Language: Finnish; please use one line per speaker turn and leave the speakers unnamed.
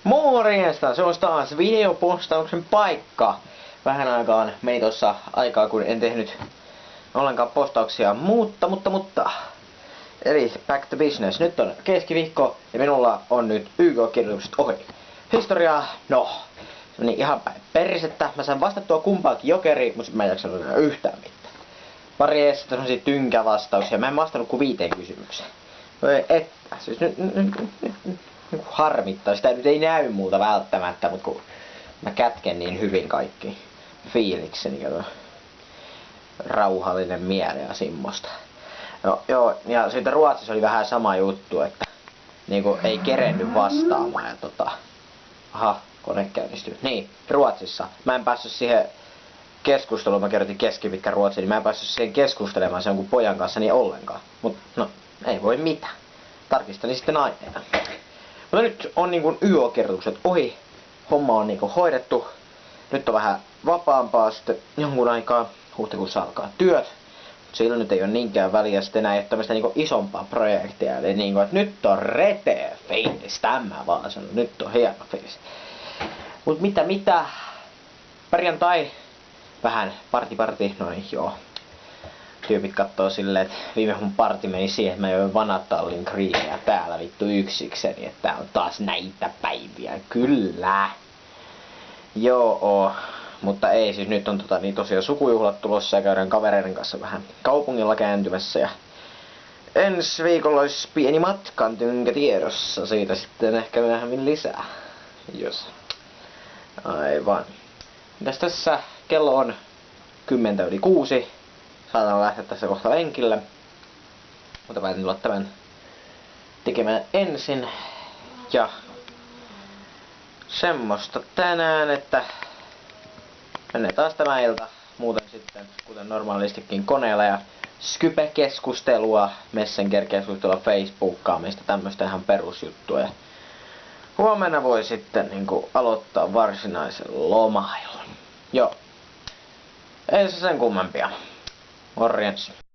Morjesta, se on taas videopostauksen paikka. Vähän aikaan meni tossa aikaa, kun en tehnyt ollenkaan postauksia, mutta. Eli back to business. Nyt on keskiviikko ja minulla on nyt YK-kirjoitukset ohi. Historiaa, no, se meni ihan päin persettä. Mä sain vastattua kumpaakin jokeriin, mutta mä en jaksanut enää yhtään mitään. Pari eessä tämmösiä tynkävastauksia. Mä en vastannut kuin 5 kysymykseen. Että, siis nyt harmittaa. Sitä nyt ei näy muuta välttämättä, mutta kun mä kätken niin hyvin kaikki fiilikseni, kato. Rauhallinen mieli ja semmoista. No joo, ja siitä Ruotsissa oli vähän sama juttu, että niinku ei kerennyt vastaamaan ja aha, kone käynnistyy. Niin, Ruotsissa. Mä en päässyt siihen keskusteluun, mä kerrotin keskipitkän ruotsin, niin mä en päässyt siihen keskustelemaan sen jonkun pojan kanssa niin ollenkaan. Mut no, ei voi mitään. Tarkistelin sitten aineita. Mutta nyt on niinku YO-kertukset ohi. Homma on niinku hoidettu. Nyt on vähän vapaampaa sitten jonkun aikaa. Huhtikuussa alkaa työt. Silloin nyt ei ole niinkään väliä sitten enää tämmöistä niinku isompaa projektia. Eli niinku, että nyt on reteä fiilis. Tämä vaan sanon. Nyt on hieno fiilis. Mut mitä? Perjantai. Vähän parti. No niin, joo. Tyypit kattoo silleen, että viime mun parti meni siihen, että mä join Vanatallin Greenia täällä vittu yksikseni. Että tää on taas näitä päiviä. Kyllä. Joo. Mutta ei, siis nyt on niin tosiaan sukujuhlat tulossa ja käydään kavereiden kanssa vähän kaupungilla kääntymässä. Ja ensi viikolla olisi pieni matkan tynkä tiedossa. Siitä sitten ehkä myöhemmin lisää. Jos. Aivan. Mitäs tässä? Kello on 6:10. Saatan lähteä tässä kohta lenkille. Mutta päätin tulla tämän tekemään ensin. Ja semmoista tänään, että menee taas tämä ilta. Muuten sitten, kuten normaalistikin koneella ja Skype-keskustelua, Messenger-keskustelua, Facebookkaamista, tämmöistä ihan perusjuttua. Ja huomenna voi sitten niinku aloittaa varsinaisen lomailun. Joo. Ei se sen kummempia. Morjens.